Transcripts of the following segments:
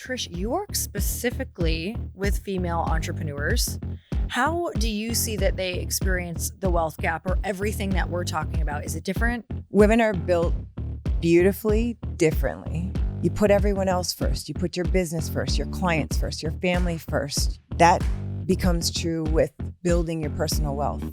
Trish, you work specifically with female entrepreneurs. How do you see that they experience the wealth gap or everything that we're talking about? Is it different? Women are built beautifully differently. You put everyone else first. You put your business first, your clients first, your family first. That becomes true with building your personal wealth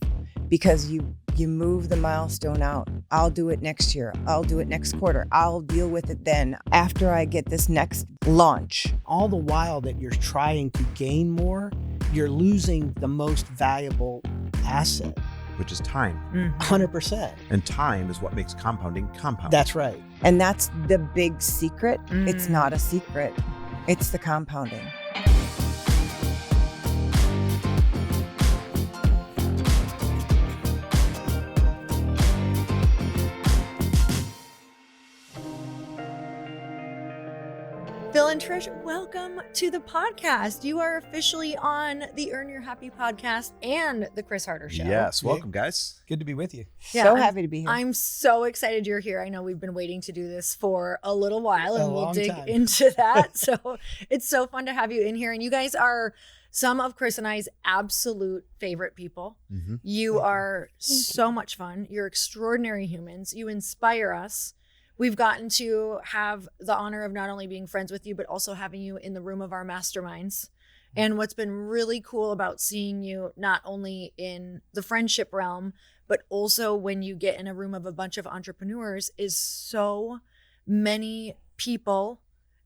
because you move the milestone out. I'll do it next year. I'll do it next quarter. I'll deal with it then after I get this next launch. All the while that you're trying to gain more, you're losing the most valuable asset. Which is time. 100%. And time is what makes compounding compound. That's right. And that's the big secret. It's not a secret. It's the compounding. Phil and Trish, welcome to the podcast. You are officially on the Earn Your Happy podcast and the Chris Harder Show. Yes, welcome guys. Good to be with you. So happy to be here. I'm so excited you're here. I know we've been waiting to do this for a little while and we'll dig time. into that. So it's so fun to have you in here. And you guys are some of Chris and I's absolute favorite people. You are so much fun. You're extraordinary humans. You inspire us. We've gotten to have the honor of not only being friends with you, but also having you in the room of our masterminds. And what's been really cool about seeing you, not only in the friendship realm, but also when you get in a room of a bunch of entrepreneurs, is so many people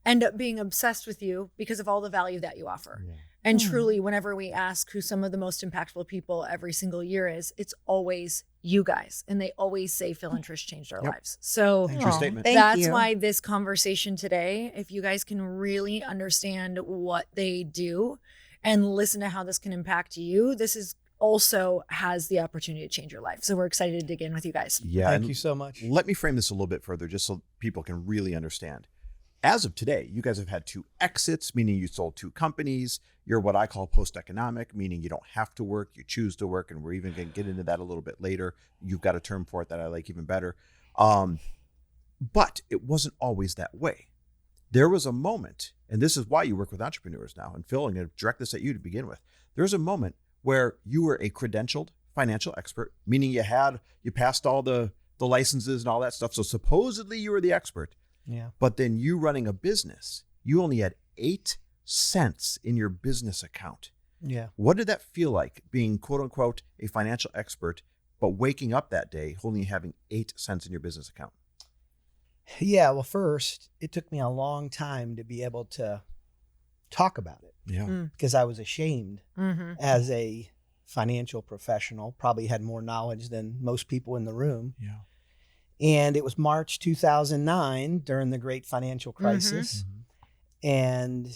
end up being obsessed with you because of all the value that you offer. Yeah. And truly, whenever we ask who some of the most impactful people every single year is, it's always you guys. And they always say Phil and Trish changed our lives. So True statement. That's why this conversation today, if you guys can really understand what they do and listen to how this can impact you, this is also has the opportunity to change your life. So we're excited to dig in with you guys. Yeah. Thank you so much. Let me frame this a little bit further just so people can really understand. As of today, you guys have had 2 exits, meaning you sold 2 companies. You're what I call post-economic, meaning you don't have to work, you choose to work, and we're even going to get into that a little bit later. You've got a term for it that I like even better. But it wasn't always that way. There was a moment, and this is why you work with entrepreneurs now, and Phil, I'm going to direct this at you to begin with. There's a moment where you were a credentialed financial expert, meaning you passed all the licenses and all that stuff. So supposedly you were the expert. Yeah. But then you running a business, you only had 8 cents in your business account. Yeah. What did that feel like being quote unquote a financial expert, but waking up that day only having 8 cents in your business account? Yeah. Well, first, it took me a long time to be able to talk about it. Yeah. Because I was ashamed as a financial professional, probably had more knowledge than most people in the room. Yeah. And it was March 2009 during the great financial crisis. And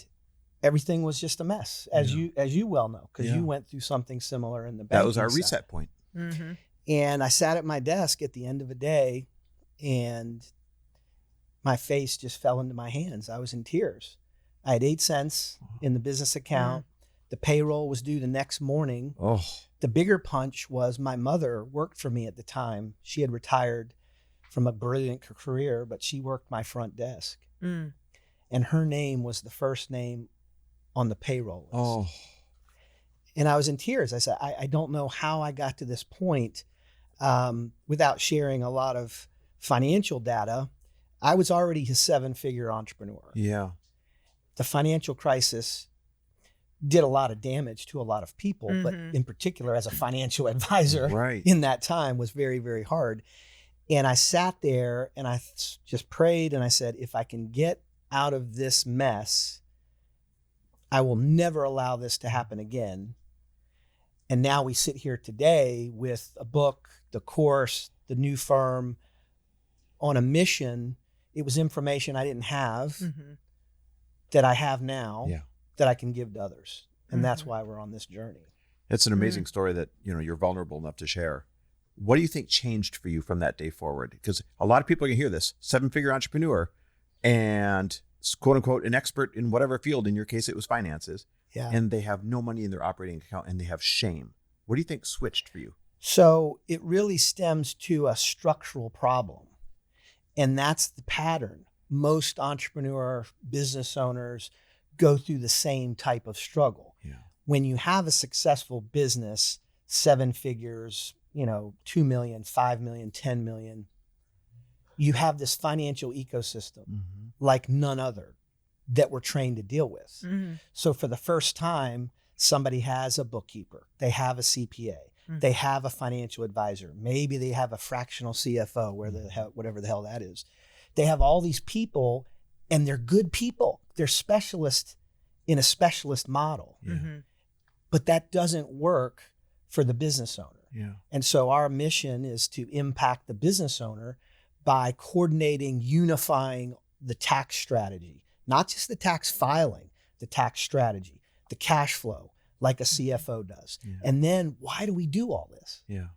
everything was just a mess, as you well know, because you went through something similar in the banking That was our side. reset point. And I sat at my desk at the end of a day and my face just fell into my hands. I was in tears. I had 8 cents in the business account. The payroll was due the next morning. Oh. The bigger punch was my mother worked for me at the time. She had retired from a brilliant career, but she worked my front desk. And her name was the first name on the payroll list. Oh. And I was in tears. I said, I don't know how I got to this point without sharing a lot of financial data. I was already a 7-figure entrepreneur. Yeah. The financial crisis did a lot of damage to a lot of people, but in particular as a financial advisor in that time was very, very hard. And I sat there and I just prayed and I said, if I can get out of this mess, I will never allow this to happen again. And now we sit here today with a book, the course, the new firm, on a mission. It was information I didn't have that I have now that I can give to others. And that's why we're on this journey. It's an amazing story that, you're vulnerable enough to share. What do you think changed for you from that day forward? Because a lot of people are going to hear this, 7-figure entrepreneur and quote unquote an expert in whatever field. In your case, it was finances. Yeah. And they have no money in their operating account and they have shame. What do you think switched for you? So it really stems to a structural problem. And that's the pattern. Most entrepreneur business owners go through the same type of struggle. Yeah. When you have a successful business, 7 figures, 2 million, 5 million, 10 million, you have this financial ecosystem like none other that we're trained to deal with. So for the first time, somebody has a bookkeeper, they have a CPA, they have a financial advisor, maybe they have a fractional CFO, whatever the hell that is. They have all these people, and they're good people. They're specialists in a specialist model. But that doesn't work for the business owner. Yeah. And so our mission is to impact the business owner by coordinating, unifying the tax strategy, not just the tax filing, the tax strategy, the cash flow, like a CFO does. Yeah. And then why do we do all this? Yeah.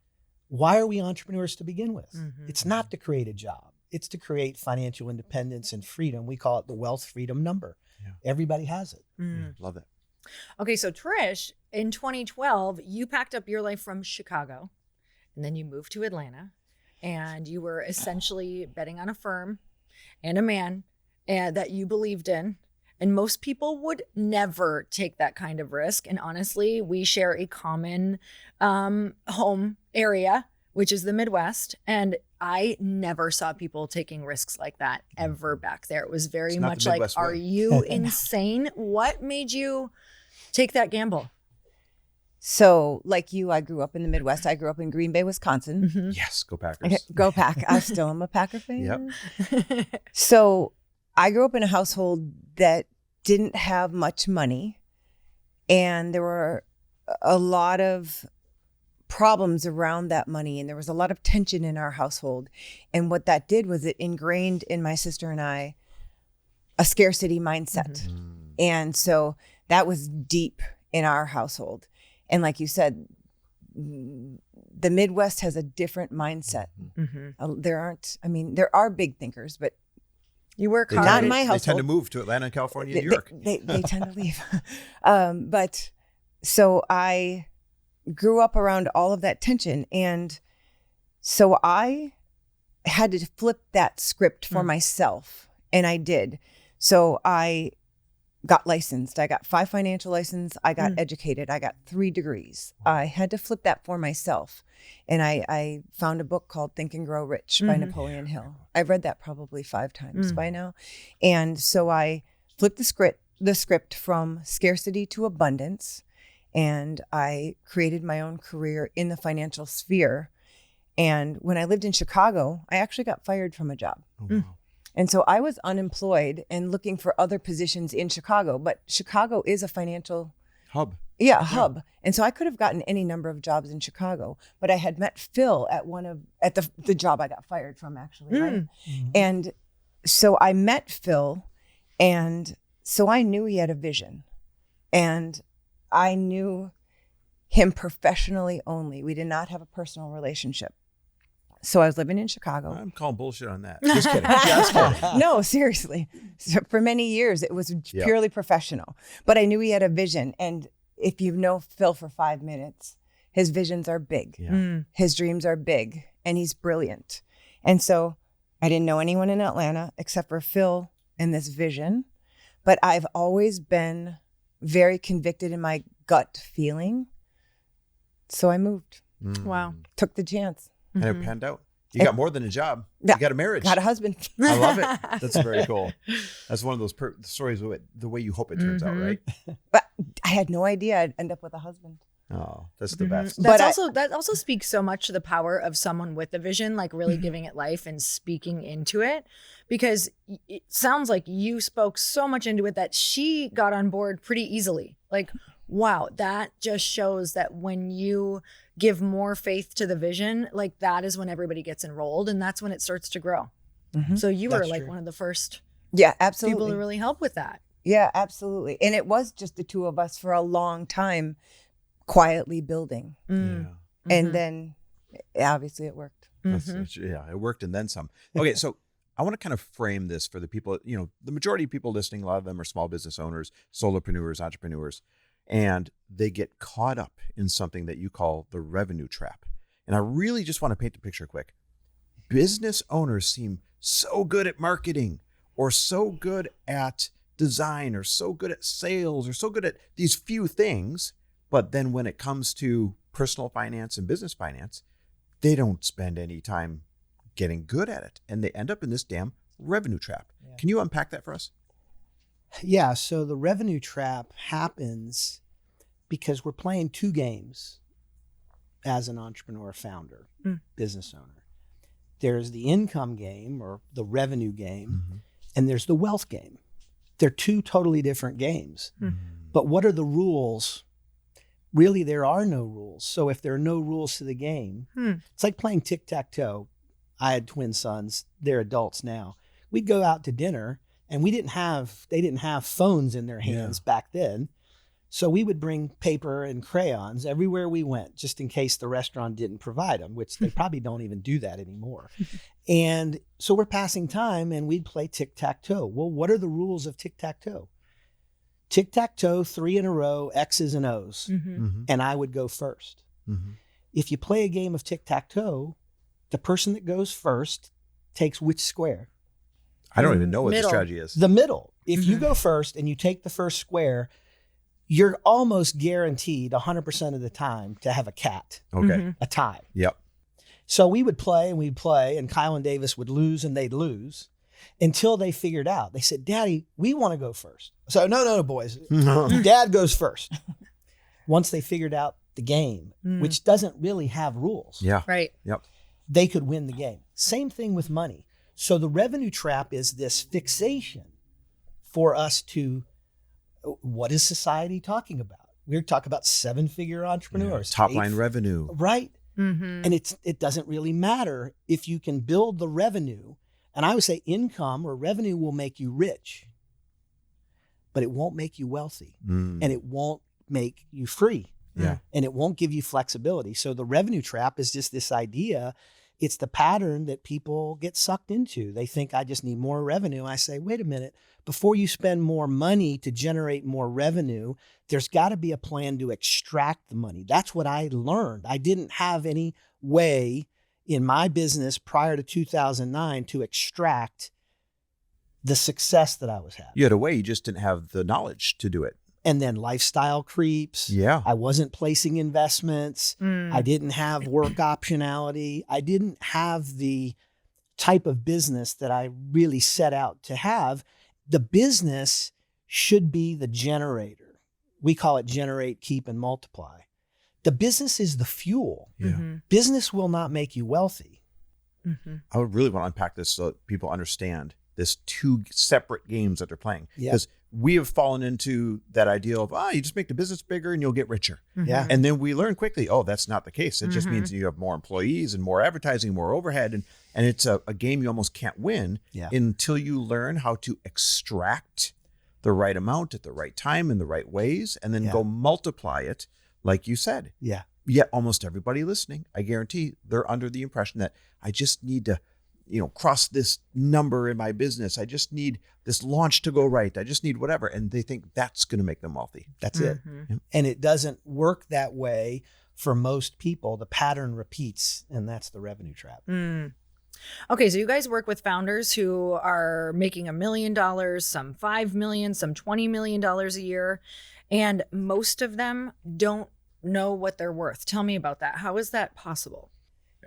Why are we entrepreneurs to begin with? It's not to create a job. It's to create financial independence and freedom. We call it the wealth freedom number. Yeah. Everybody has it. Yeah, love it. Okay, so Trish, in 2012, you packed up your life from Chicago, and then you moved to Atlanta, and you were essentially betting on a firm and a man that you believed in. And most people would never take that kind of risk. And honestly, we share a common home area, which is the Midwest. And I never saw people taking risks like that ever back there. It was very much like, are you insane? What made you take that gamble? So like you, I grew up in the Midwest. I grew up in Green Bay, Wisconsin. Yes, go Packers. Go Pack. I still am a Packer fan. Yep. So I grew up in a household that didn't have much money, and there were a lot of problems around that money, and there was a lot of tension in our household. And what that did was it ingrained in my sister and I a scarcity mindset. And so that was deep in our household. And like you said, the Midwest has a different mindset. There are big thinkers, but you work hard. Not in my household. They tend to move to Atlanta, California, New York. They tend to leave. But so I grew up around all of that tension. And so I had to flip that script for myself. And I did. So I got licensed. I got 5 financial licenses. I got educated. I got 3 degrees. I had to flip that for myself. And I found a book called Think and Grow Rich by Napoleon Hill. I've read that probably 5 times by now. And so I flipped the script from scarcity to abundance. And I created my own career in the financial sphere. And when I lived in Chicago, I actually got fired from a job. Oh, wow. And so I was unemployed and looking for other positions in Chicago, but Chicago is a financial hub. Yeah, a hub. And so I could have gotten any number of jobs in Chicago, but I had met Phil at the job I got fired from, actually. Right? And so I met Phil, and so I knew he had a vision, and I knew him professionally only. We did not have a personal relationship. So I was living in Chicago. I'm calling bullshit on that. Just kidding. Just kidding. No, seriously. So for many years, it was purely professional. But I knew he had a vision. And if you know Phil for 5 minutes, his visions are big. Yeah. His dreams are big. And he's brilliant. And so I didn't know anyone in Atlanta except for Phil and this vision. But I've always been very convicted in my gut feeling. So I moved. Wow. Took the chance. And it panned out. You got more than a job. You got a marriage. Got a husband. I love it. That's very cool. That's one of those stories of the way you hope it turns out, right? But I had no idea I'd end up with a husband. Oh, that's the best. That also speaks so much to the power of someone with a vision, like really giving it life and speaking into it, because it sounds like you spoke so much into it that she got on board pretty easily. Like, wow, that just shows that when you give more faith to the vision, like that is when everybody gets enrolled, and that's when it starts to grow. So you were like one of the first people to really help with that. Yeah, absolutely. And it was just the two of us for a long time, quietly building. And then obviously it worked. It worked and then some. Okay, so I want to kind of frame this for the people, the majority of people listening, a lot of them are small business owners, solopreneurs, entrepreneurs, and they get caught up in something that you call the revenue trap. And I really just want to paint the picture quick. Business owners seem so good at marketing or so good at design or so good at sales or so good at these few things. But then when it comes to personal finance and business finance, they don't spend any time getting good at it. And they end up in this damn revenue trap. Yeah. Can you unpack that for us? Yeah. So the revenue trap happens because we're playing two games as an entrepreneur, founder, business owner. There's the income game or the revenue game, and there's the wealth game. They're two totally different games. But what are the rules? Really, there are no rules. So if there are no rules to the game, it's like playing tic-tac-toe. I had twin sons. They're adults now. We'd go out to dinner, and they didn't have phones in their hands back then. So we would bring paper and crayons everywhere we went, just in case the restaurant didn't provide them, which they probably don't even do that anymore. And so we're passing time, and we'd play tic-tac-toe. Well, what are the rules of tic-tac-toe? Tic-tac-toe, 3 in a row, X's and O's, and I would go first. If you play a game of tic-tac-toe, the person that goes first takes which square? I don't even know what the strategy is. The middle. If you go first and you take the first square, you're almost guaranteed 100% of the time to have a cat, a tie. Yep. So we would play and we'd play, and Kyle and Davis would lose and they'd lose until they figured out. They said, Daddy, we want to go first. So no, boys. Dad goes first. Once they figured out the game, which doesn't really have rules. Yeah. Right. Yep. They could win the game. Same thing with money. So the revenue trap is this fixation for us to, what is society talking about? We're talking about 7-figure entrepreneurs. Top line revenue. Right. And it doesn't really matter if you can build the revenue. And I would say income or revenue will make you rich, but it won't make you wealthy, and it won't make you free. And it won't give you flexibility. So the revenue trap is just this idea. It's the pattern that people get sucked into. They think I just need more revenue. I say, wait a minute, before you spend more money to generate more revenue, there's got to be a plan to extract the money. That's what I learned. I didn't have any way in my business prior to 2009 to extract the success that I was having. You had a way, you just didn't have the knowledge to do it. And then lifestyle creeps. Yeah. I wasn't placing investments. I didn't have work optionality. I didn't have the type of business that I really set out to have. The business should be the generator. We call it generate, keep, and multiply. The business is the fuel. Business will not make you wealthy. I would really want to unpack this so that people understand this two separate games that they're playing. Because we have fallen into that idea of, you just make the business bigger and you'll get richer. And then we learn quickly, that's not the case. It just means you have more employees and more advertising, more overhead. And it's a game you almost can't win until you learn how to extract the right amount at the right time in the right ways, and then go multiply it, like you said. Yet almost everybody listening, I guarantee they're under the impression that I just need to cross this number in my business. I just need this launch to go right. I just need whatever. And they think that's going to make them wealthy. That's it. And it doesn't work that way for most people. The pattern repeats, and that's the revenue trap. Okay, so you guys work with founders who are making $1 million, some $5 million, some $20 million a year, and most of them don't know what they're worth. Tell me about that. How is that possible?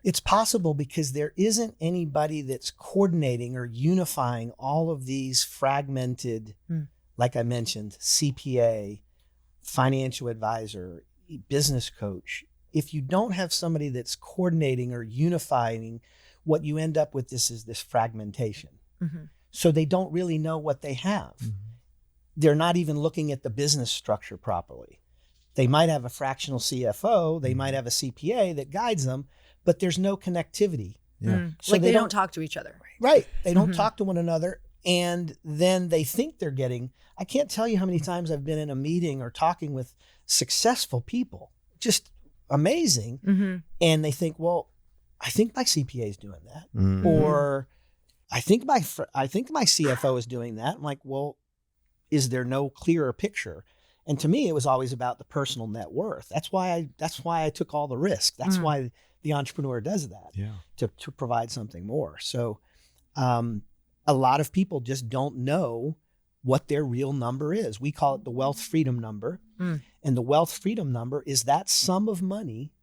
It's possible because there isn't anybody that's coordinating or unifying all of these fragmented, like I mentioned, CPA, financial advisor, business coach. If you don't have somebody that's coordinating or unifying, what you end up with is this fragmentation. So they don't really know what they have. They're not even looking at the business structure properly. They might have a fractional CFO, they might have a CPA that guides them, but there's no connectivity. So like they don't talk to each other. Right. They don't talk to one another. And then they think they're getting, I can't tell you how many times I've been in a meeting or talking with successful people, just amazing. And they think, well, I think my CPA is doing that. Or I think my CFO is doing that. I'm like, well, is there no clearer picture? And to me, it was always about the personal net worth. That's why I took all the risk. That's why the entrepreneur does that, to provide something more. So a lot of people just don't know what their real number is. We call it the wealth freedom number. And the wealth freedom number is that sum of money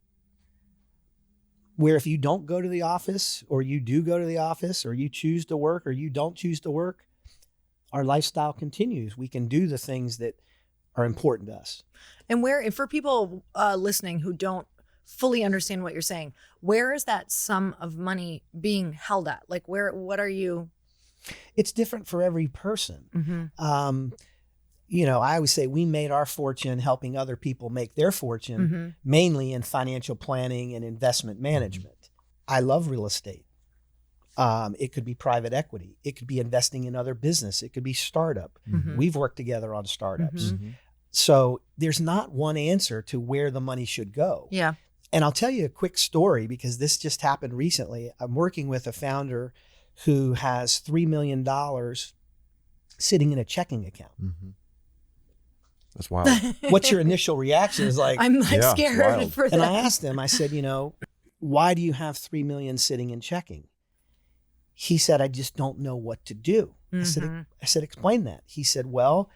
where if you don't go to the office, or you do go to the office, or you choose to work, or you don't choose to work, our lifestyle continues. We can do the things that are important to us. And for people listening who don't fully understand what you're saying, where is that sum of money being held at? Like what are you? It's different for every person. I always say we made our fortune helping other people make their fortune, mainly in financial planning and investment management. I love real estate. It could be private equity. It could be investing in other business. It could be startup. We've worked together on startups. So there's not one answer to where the money should go. Yeah. And I'll tell you a quick story because this just happened recently. I'm working with a founder who has $3 million sitting in a checking account. That's wild. What's your initial reaction? Is like, I'm scared for that. And I asked him, I said, why do you have $3 million sitting in checking? He said, I just don't know what to do. I said, explain that. He said, well,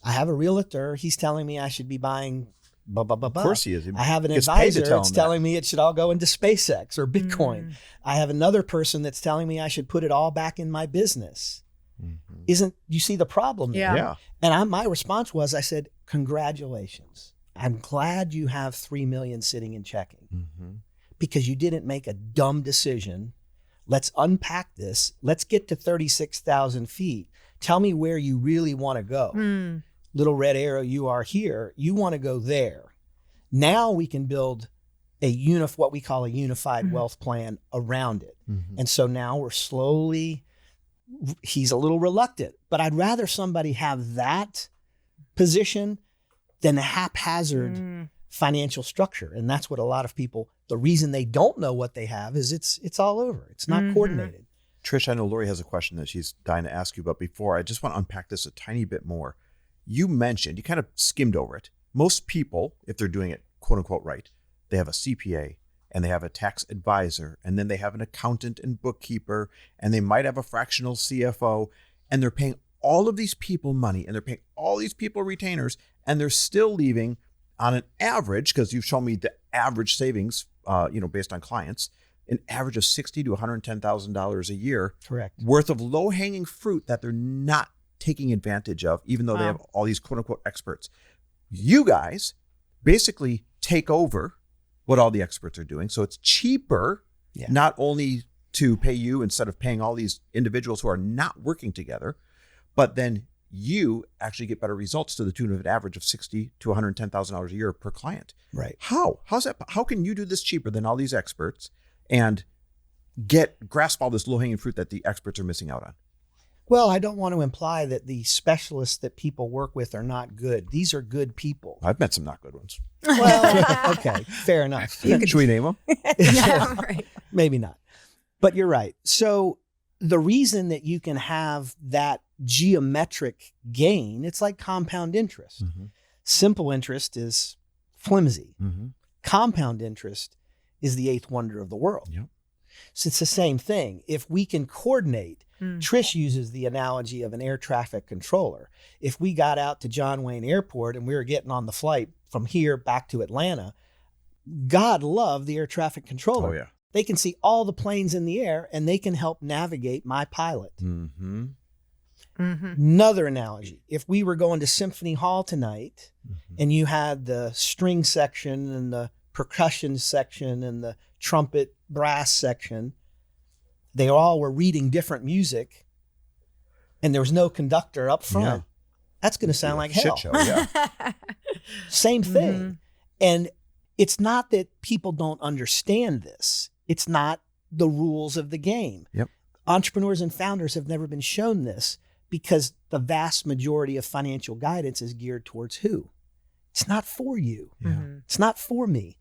I have a realtor. He's telling me I should be buying blah, blah, blah, blah. Of course he is. I have an advisor that's telling me it should all go into SpaceX or Bitcoin. I have another person that's telling me I should put it all back in my business. You see the problem there? Yeah. And my response was, I said, congratulations. I'm glad you have $3 million sitting in checking because you didn't make a dumb decision. Let's unpack this. Let's get to 36,000 feet. Tell me where you really want to go. Little red arrow, you are here. You want to go there. Now we can build what we call a unified wealth plan around it. And so now we're slowly, he's a little reluctant, but I'd rather somebody have that position than a haphazard financial structure. And that's what a lot of people, the reason they don't know what they have is it's all over. It's not coordinated. Trish, I know Lori has a question that she's dying to ask you, but before, I just want to unpack this a tiny bit more. You kind of skimmed over it. Most people, if they're doing it quote unquote right, they have a CPA and they have a tax advisor, and then they have an accountant and bookkeeper, and they might have a fractional CFO, and they're paying all of these people money, and they're paying all these people retainers, and they're still leaving on an average, because you've shown me the average savings, based on clients, an average of $60,000 to $110,000 a year. Correct. Worth of low-hanging fruit that they're not taking advantage of, even though they have all these quote-unquote experts. You guys basically take over what all the experts are doing. So it's cheaper, not only to pay you instead of paying all these individuals who are not working together, but then you actually get better results to the tune of an average of $60,000 to $110,000 a year per client. Right. How's that? How can you do this cheaper than all these experts and grasp all this low-hanging fruit that the experts are missing out on? Well, I don't want to imply that the specialists that people work with are not good. These are good people. I've met some not good ones. Well, okay, fair enough. Should we name them? Yeah, right. Maybe not. But you're right. So the reason that you can have that geometric gain, it's like compound interest. Simple interest is flimsy. Compound interest is the eighth wonder of the world. Yep. So it's the same thing. If we can coordinate, Trish uses the analogy of an air traffic controller. If we got out to John Wayne Airport and we were getting on the flight from here back to Atlanta, God love the air traffic controller. Oh, yeah. They can see all the planes in the air and they can help navigate my pilot. Another analogy, if we were going to Symphony Hall tonight and you had the string section and the percussion section and the trumpet brass section, they all were reading different music and there was no conductor up front. That's going to sound like hell. Shit show, yeah. Same thing. And it's not that people don't understand this. It's not the rules of the game. Yep. Entrepreneurs and founders have never been shown this because the vast majority of financial guidance is geared towards who? It's not for you. It's not for me.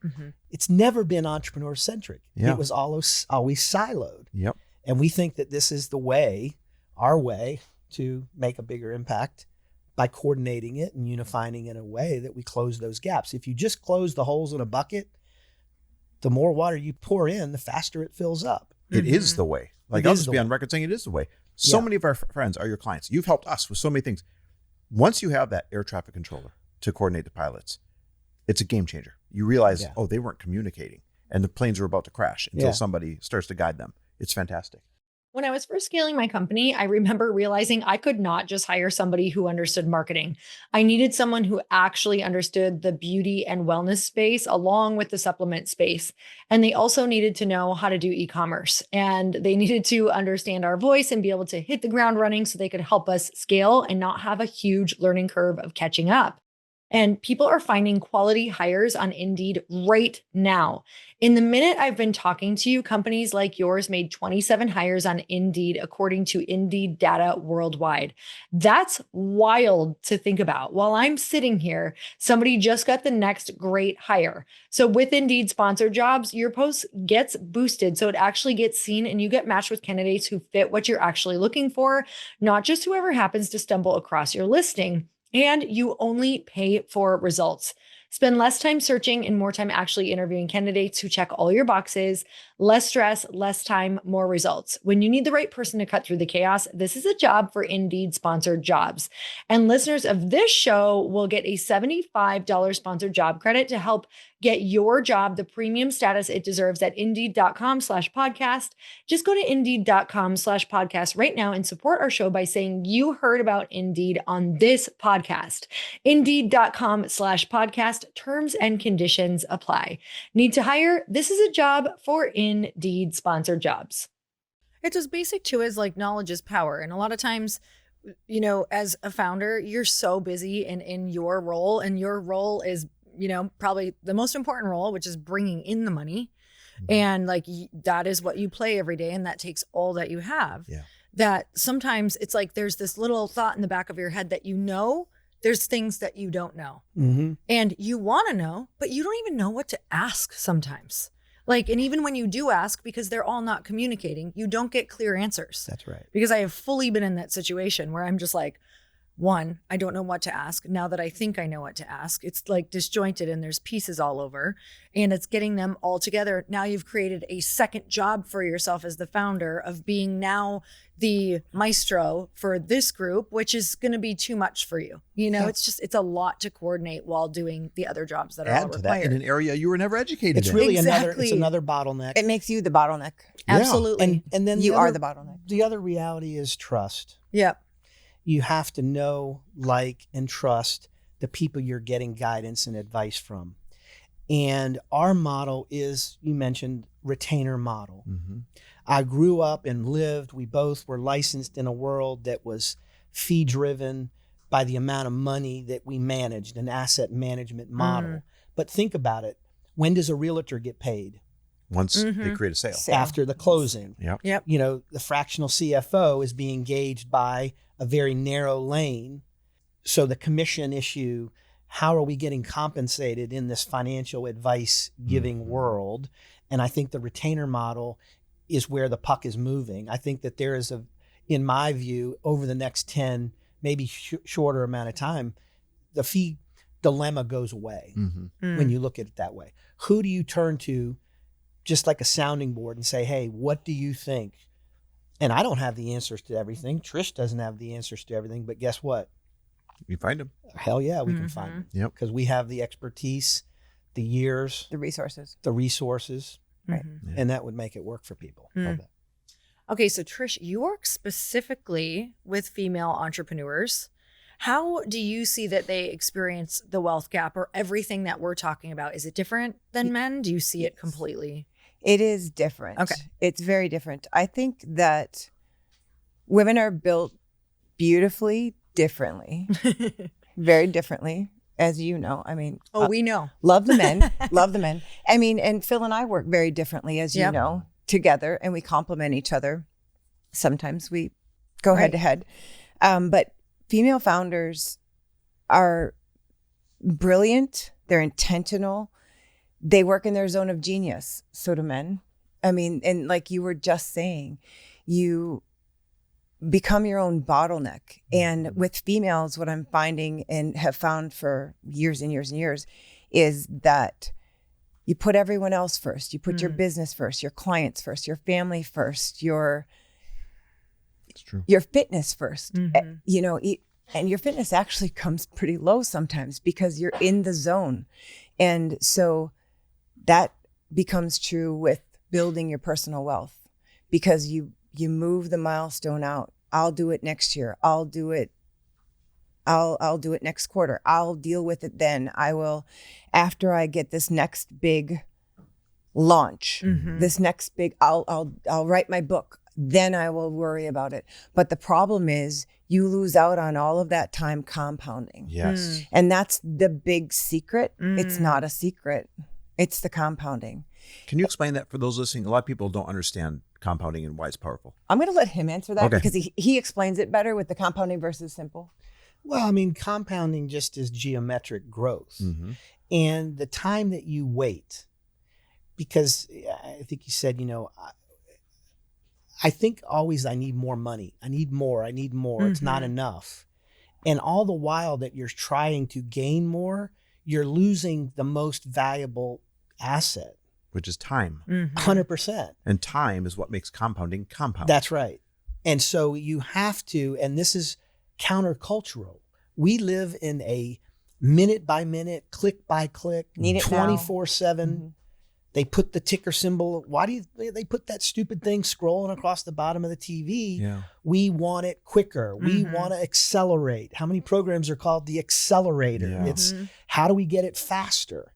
It's never been entrepreneur centric. It was always siloed. Yep. And we think that this is the way, our way to make a bigger impact by coordinating it and unifying it in a way that we close those gaps. If you just close the holes in a bucket, the more water you pour in, the faster it fills up. It is the way. Like, I'll just be on record saying it is the way. So many of our friends are your clients. You've helped us with so many things. Once you have that air traffic controller to coordinate the pilots, it's a game changer. You realize, oh, they weren't communicating and the planes were about to crash until somebody starts to guide them. It's fantastic. When I was first scaling my company, I remember realizing I could not just hire somebody who understood marketing. I needed someone who actually understood the beauty and wellness space along with the supplement space. And they also needed to know how to do e-commerce. And they needed to understand our voice and be able to hit the ground running so they could help us scale and not have a huge learning curve of catching up. And people are finding quality hires on Indeed right now. In the minute I've been talking to you, companies like yours made 27 hires on Indeed, according to Indeed data worldwide. That's wild to think about. While I'm sitting here, somebody just got the next great hire. So with Indeed sponsored jobs, your post gets boosted. So it actually gets seen and you get matched with candidates who fit what you're actually looking for, not just whoever happens to stumble across your listing. And you only pay for results. Spend less time searching and more time actually interviewing candidates who check all your boxes. Less stress, less time, more results. When you need the right person to cut through the chaos, this is a job for Indeed sponsored jobs. And listeners of this show will get a $75 sponsored job credit to help get your job the premium status it deserves at Indeed.com/podcast. Just go to Indeed.com/podcast right now and support our show by saying you heard about Indeed on this podcast. Indeed.com/podcast. Terms and conditions apply. Need to hire? This is a job for Indeed sponsored jobs. It's as basic too as like knowledge is power. And a lot of times, you know, as a founder, you're so busy and in your role, and your role is, you know, probably the most important role, which is bringing in the money. And like, that is what you play every day. And that takes all that you have. Yeah. That sometimes it's like, there's this little thought in the back of your head that, you know, there's things that you don't know and you want to know, but you don't even know what to ask sometimes. Like, and even when you do ask, because they're all not communicating, you don't get clear answers. That's right. Because I have fully been in that situation where I'm just like, one, I don't know what to ask. Now that I think I know what to ask, it's like disjointed and there's pieces all over, and it's getting them all together. Now you've created a second job for yourself as the founder of being now the maestro for this group, which is going to be too much for you. You know, it's a lot to coordinate while doing the other jobs that are all required. That in an area you were never educated It's in. really another bottleneck. It makes you the bottleneck. Absolutely. And then you are the bottleneck. The other reality is trust. Yeah. You have to know, like, and trust the people you're getting guidance and advice from. And our model is, you mentioned, retainer model. I grew up and lived, we both were licensed in a world that was fee driven by the amount of money that we managed, an asset management model. But think about it. When does a realtor get paid? Once they create a sale. After the closing. Yep. You know, the fractional CFO is being engaged by a very narrow lane. So the commission issue, how are we getting compensated in this financial advice giving world? And I think the retainer model is where the puck is moving. I think that there is in my view, over the next 10, maybe shorter amount of time, the fee dilemma goes away when you look at it that way. Who do you turn to, just like a sounding board, and say, hey, what do you think? And I don't have the answers to everything. Trish doesn't have the answers to everything, but guess what? You find them. Hell yeah, we can find them. Yep. Because we have the expertise, the years, The resources. right? And that would make it work for people. Okay, so Trish, you work specifically with female entrepreneurs. How do you see that they experience the wealth gap, or everything that we're talking about? Is it different than men? Do you see it completely? It is different. Okay. It's very different. I think that women are built beautifully differently, very differently, as you know. I mean, we know. Love the men, love the men. I mean, and Phil and I work very differently, as you know, together, and we complement each other. Sometimes we go head to head. But female founders are brilliant. They're intentional. They work in their zone of genius. So do men. I mean, and like you were just saying, you become your own bottleneck. And with females, what I'm finding and have found for years and years and years is that you put everyone else first. You put your business first, your clients first, your family first, your fitness first. You know, And your fitness actually comes pretty low sometimes because you're in the zone. And so that becomes true with building your personal wealth, because you move the milestone out. I'll do it next year. I'll do it next quarter. I'll deal with it then. I will, after I get this next big launch, this next big, I'll write my book. Then I will worry about it. But the problem is you lose out on all of that time compounding. Yes. And that's the big secret. It's not a secret. It's the compounding. Can you explain that for those listening? A lot of people don't understand compounding and why it's powerful. I'm going to let him answer that because he explains it better with the compounding versus simple. Well, I mean, compounding just is geometric growth. And the time that you wait, because I think you said, I think always I need more money. I need more. It's not enough. And all the while that you're trying to gain more, you're losing the most valuable asset, which is time. 100%. And time is what makes compounding compound. That's right. And so you have to, and this is countercultural. We live in a minute by minute, click by click, 24/7. They put the ticker symbol. Why do they put that stupid thing scrolling across the bottom of the TV? Yeah. We want it quicker. We want to accelerate. How many programs are called the accelerator? Yeah. It's how do we get it faster?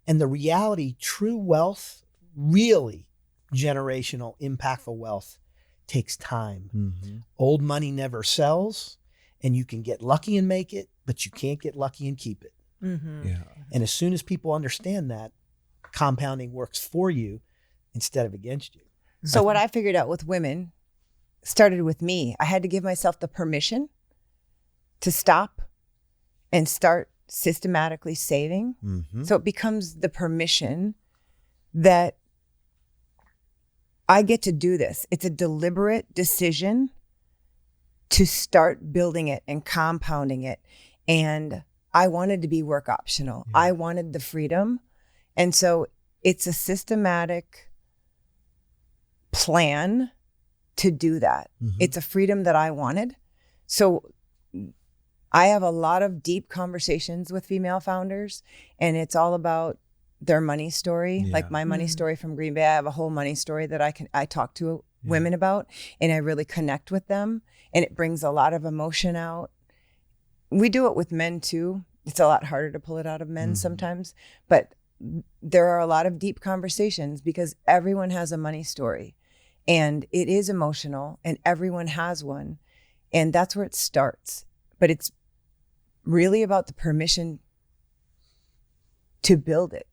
And the reality, true wealth, really generational, impactful wealth takes time. Old money never sells, and you can get lucky and make it, but you can't get lucky and keep it. Yeah. And as soon as people understand that, compounding works for you instead of against you. So what I figured out with women started with me. I had to give myself the permission to stop and start systematically saving. So it becomes the permission that I get to do this. It's a deliberate decision to start building it and compounding it. And I wanted to be work optional. I wanted the freedom. And so it's a systematic plan to do that. It's a freedom that I wanted. So I have a lot of deep conversations with female founders, and it's all about their money story. Like my money story from Green Bay, I have a whole money story that I talk to women about, and I really connect with them, and it brings a lot of emotion out. We do it with men too. It's a lot harder to pull it out of men sometimes, but there are a lot of deep conversations because everyone has a money story, and it is emotional, and everyone has one, and that's where it starts. But it's really about the permission to build it,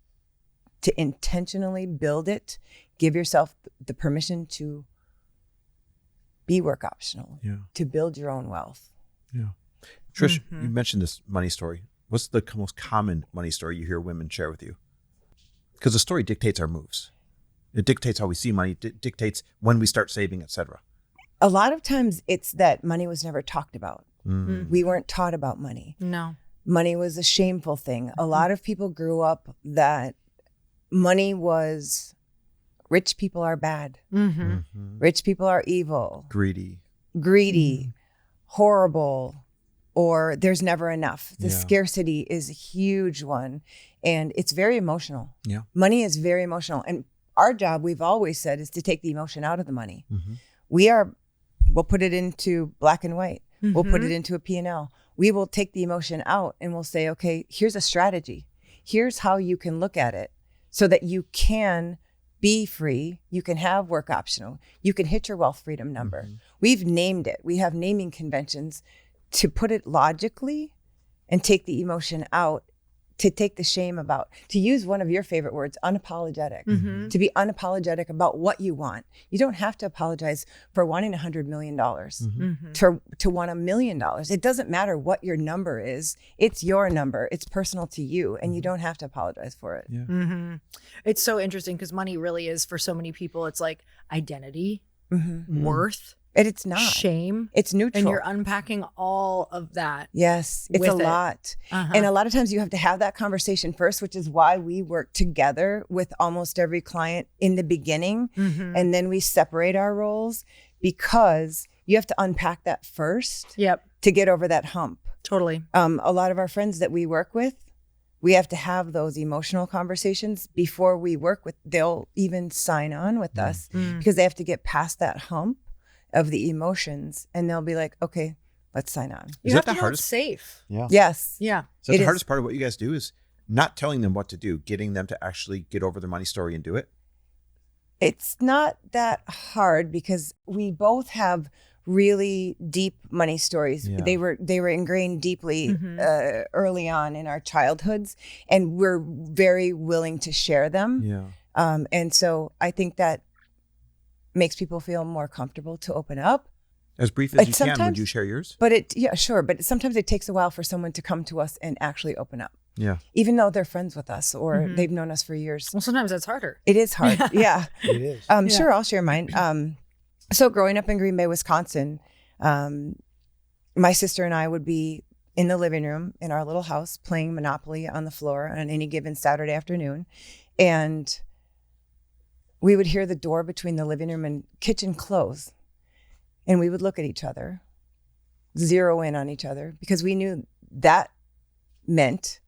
to intentionally build it. Give yourself the permission to be work optional, to build your own wealth. Yeah. Trish, you mentioned this money story. What's the most common money story you hear women share with you? Because the story dictates our moves. It dictates how we see money, dictates when we start saving, etc. A lot of times it's that money was never talked about. We weren't taught about money. No. Money was a shameful thing. A lot of people grew up that money was, rich people are bad. Rich people are evil. Greedy, horrible, or there's never enough. The scarcity is a huge one, and it's very emotional. Money is very emotional, and our job, we've always said, is to take the emotion out of the money. We'll put it into black and white. We'll put it into a P&L. We will take the emotion out and we'll say, okay, here's a strategy. Here's how you can look at it so that you can be free. You can have work optional. You can hit your wealth freedom number. We've named it. We have naming conventions to put it logically and take the emotion out, to take the shame about, to use one of your favorite words, unapologetic, to be unapologetic about what you want. You don't have to apologize for wanting $100 million to want $1 million. It doesn't matter what your number is. It's your number. It's personal to you, and you don't have to apologize for it. It's so interesting because money really is, for so many people, it's like identity, worth. And it's not. Shame. It's neutral. And you're unpacking all of that. Yes, it's a lot. And a lot of times you have to have that conversation first, which is why we work together with almost every client in the beginning. And then we separate our roles, because you have to unpack that first to get over that hump. Totally. A lot of our friends that we work with, we have to have those emotional conversations before we work with, they'll even sign on with us because they have to get past that hump of the emotions, and they'll be like, okay, let's sign on. You have to know it's safe. Yeah. Yes. Yeah. So the hardest part of what you guys do is not telling them what to do, getting them to actually get over their money story and do it. It's not that hard because we both have really deep money stories. Yeah. They were ingrained deeply early on in our childhoods, and we're very willing to share them. Yeah. And so I think that makes people feel more comfortable to open up. As brief as you can, would you share yours? But sure. But sometimes it takes a while for someone to come to us and actually open up. Yeah. Even though they're friends with us or they've known us for years. Well, sometimes that's harder. It is hard. Yeah. It is. Sure, I'll share mine. So growing up in Green Bay, Wisconsin, my sister and I would be in the living room in our little house playing Monopoly on the floor on any given Saturday afternoon. And we would hear the door between the living room and kitchen close. And we would look at each other, zero in on each other, because we knew that meant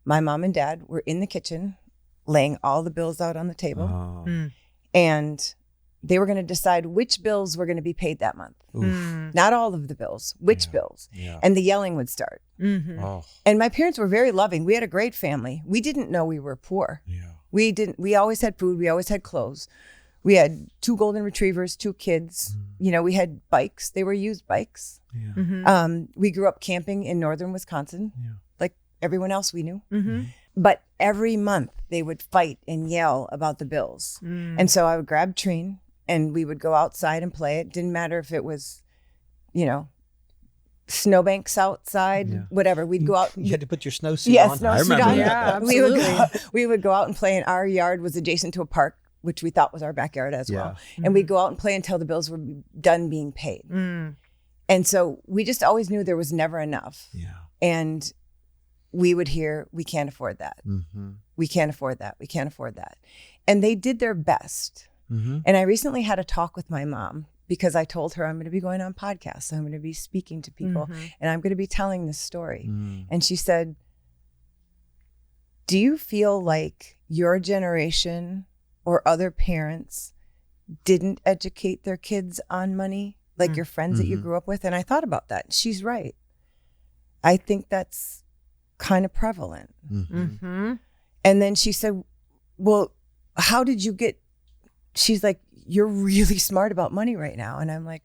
my mom and dad were in the kitchen laying all the bills out on the table. Oh. And they were going to decide which bills were going to be paid that month. Not all of the bills, which bills. Yeah. And the yelling would start. Oh. And my parents were very loving. We had a great family. We didn't know we were poor. Yeah. We always had food. We always had clothes. We had 2 golden retrievers, 2 kids. We had bikes. They were used bikes. Yeah. We grew up camping in northern Wisconsin, Yeah. like everyone else we knew. But every month they would fight and yell about the bills. And so I would grab Trine and we would go outside and play. It didn't matter if it was, snowbanks outside, whatever. We'd go out. You had to put your snowsuit on. Snowsuit on. Yeah, We would go out and play, and our yard was adjacent to a park, which we thought was our backyard as well. And we'd go out and play until the bills were done being paid. And so we just always knew there was never enough. Yeah. And we would hear, we can't afford that. We can't afford that. We can't afford that. And they did their best. And I recently had a talk with my mom because I told her I'm going to be going on podcasts. I'm going to be speaking to people and I'm going to be telling this story. And she said, do you feel like your generation or other parents didn't educate their kids on money, like your friends that you grew up with? And I thought about that. She's right. I think that's kind of prevalent. And then she said, well, how did you get, she's like, you're really smart about money right now. And I'm like,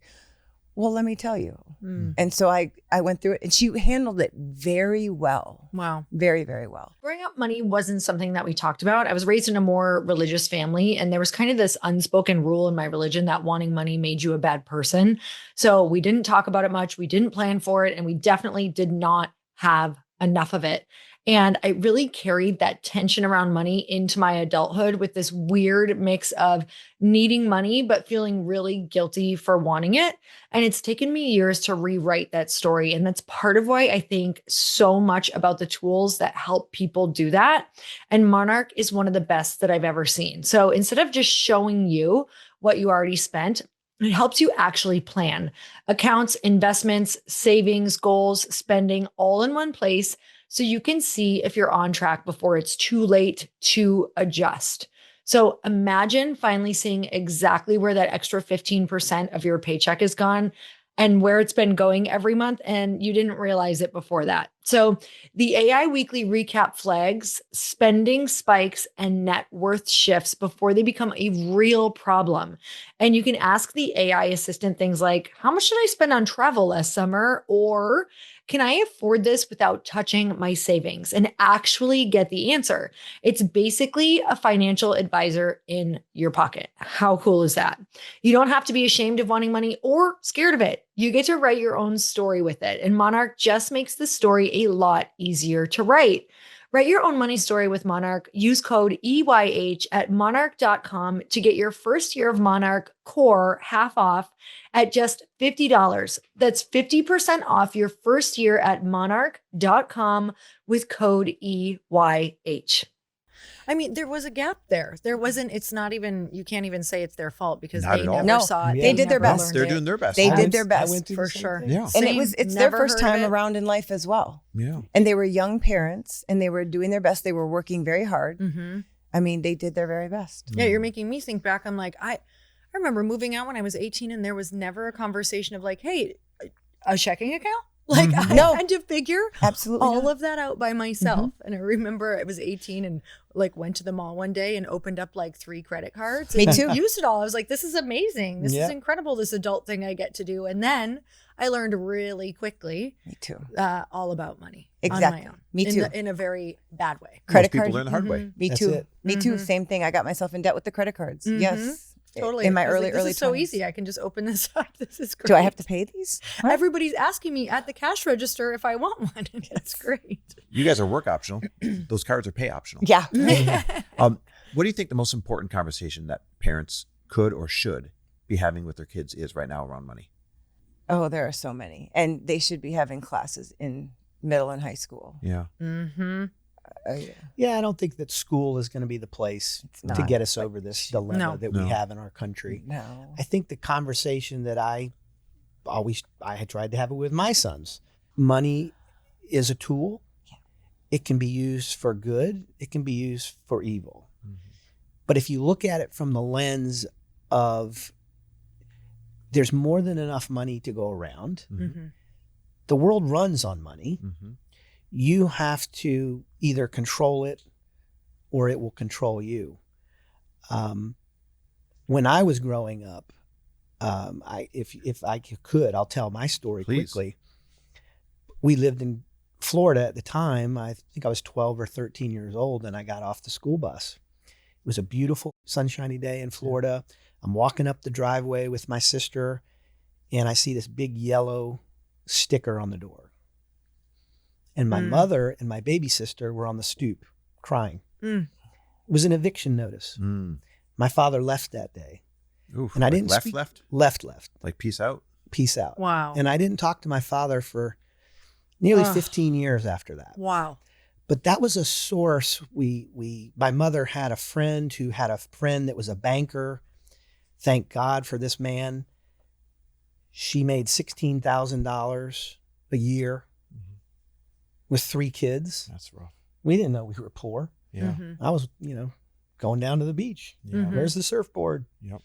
well, let me tell you. And so I went through it and she handled it very well. Wow. Very, very well. Growing up, money wasn't something that we talked about. I was raised in a more religious family, and there was kind of this unspoken rule in my religion that wanting money made you a bad person. So we didn't talk about it much. We didn't plan for it. And we definitely did not have enough of it. And I really carried that tension around money into my adulthood with this weird mix of needing money, but feeling really guilty for wanting it. And it's taken me years to rewrite that story. And that's part of why I think so much about the tools that help people do that. And Monarch is one of the best that I've ever seen. So instead of just showing you what you already spent, it helps you actually plan accounts, investments, savings, goals, spending all in one place, so you can see if you're on track before it's too late to adjust. So imagine finally seeing exactly where that extra 15% of your paycheck is gone and where it's been going every month, and you didn't realize it before that. So the AI Weekly Recap flags spending spikes and net worth shifts before they become a real problem. And you can ask the AI assistant things like, how much did I spend on travel last summer? Or can I afford this without touching my savings? And actually get the answer. It's basically a financial advisor in your pocket. How cool is that? You don't have to be ashamed of wanting money or scared of it. You get to write your own story with it. And Monarch just makes the story a lot easier to write. Write your own money story with Monarch. Use code EYH at monarch.com to get your first year of Monarch Core half off at just $50. That's 50% off your first year at monarch.com with code EYH. I mean, there was a gap there. It's not even, you can't even say it's their fault because Not they at all. never No, saw it. they did their never best. learned They're it. doing their best. They I did went- their best. I went through For the same sure. thing. Yeah. And Same, it's their never first heard of time it. around in life as well. Yeah. And they were young parents and they were doing their best. They were working very hard. Mm-hmm. I mean, they did their very best. Yeah, you're making me think back. I'm like, I remember moving out when I was 18 and there was never a conversation of like, hey, a checking account? Like I No. had to figure Absolutely all not. of that out by myself. And I remember I was 18 and like went to the mall one day and opened up like 3 credit cards. Me and too. Used it all. I was like, this is amazing. This Yeah. is incredible. This adult thing I get to do. And then I learned really quickly Me too. all about money Exactly. on my own. Me too. In a very bad way. Credit Most people card. learn the hard way. Me That's too. it. Me too. Mhm. Same thing. I got myself in debt with the credit cards. Mhm. Yes. Totally. In my I was early, like, this early is so 20s. easy. I can just open this up. This is great. Do I have to pay these? What? Everybody's asking me at the cash register if I want one. And it's great. You guys are work optional. Those cards are pay optional. Yeah. What do you think the most important conversation that parents could or should be having with their kids is right now around money? Oh, there are so many. And they should be having classes in middle and high school. Yeah. Mm-hmm. Yeah. Yeah, I don't think that school is going to be the place It's to not. get us over this dilemma No. that No. we have in our country. No. I think the conversation that I had tried to have it with my sons. Money is a tool. It can be used for good. It can be used for evil. But if you look at it from the lens of there's more than enough money to go around, Mm-hmm. the world runs on money. Mm-hmm. You have to either control it or it will control you. When I was growing up, if I could, I'll tell my story Please. quickly. We lived in Florida at the time. I think I was 12 or 13 years old, and I got off the school bus. It was a beautiful sunshiny day in Florida. I'm walking up the driveway with my sister, and I see this big yellow sticker on the door. And my mother and my baby sister were on the stoop crying. Mm. It was an eviction notice. Mm. My father left that day. Oof, And I like didn't left, speak- left, Left. like peace out. Peace out. Wow. And I didn't talk to my father for nearly Ugh. 15 years after that. Wow. But that was a source. My mother had a friend who had a friend that was a banker. Thank God for this man. She made $16,000 a year with 3 kids. That's rough. We didn't know we were poor. Yeah. Mhm. I was, going down to the beach. Yeah. Mhm. Where's the surfboard? Yep.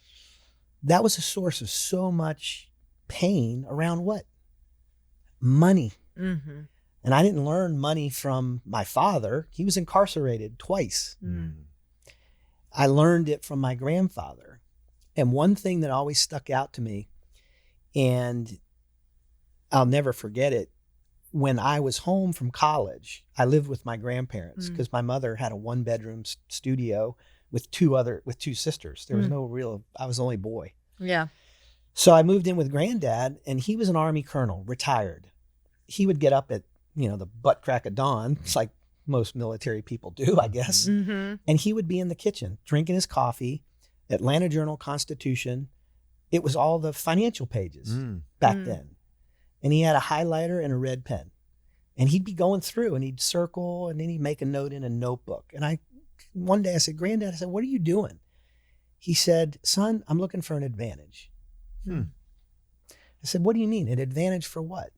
That was a source of so much pain around what? Money. Mm-hmm. And I didn't learn money from my father. He was incarcerated twice. Mm. I learned it from my grandfather. And one thing that always stuck out to me, and I'll never forget it, when I was home from college, I lived with my grandparents because my mother had a 1-bedroom studio with two sisters. There was I was the only boy. Yeah. So I moved in with granddad, and he was an Army colonel, retired. He would get up at, the butt crack of dawn. It's like most military people do, I guess. Mm-hmm. And he would be in the kitchen drinking his coffee, Atlanta Journal-Constitution. It was all the financial pages back then. And he had a highlighter and a red pen. And he'd be going through and he'd circle and then he'd make a note in a notebook. And one day I said, Granddad, what are you doing? He said, son, I'm looking for an advantage. I said, what do you mean? An advantage for what?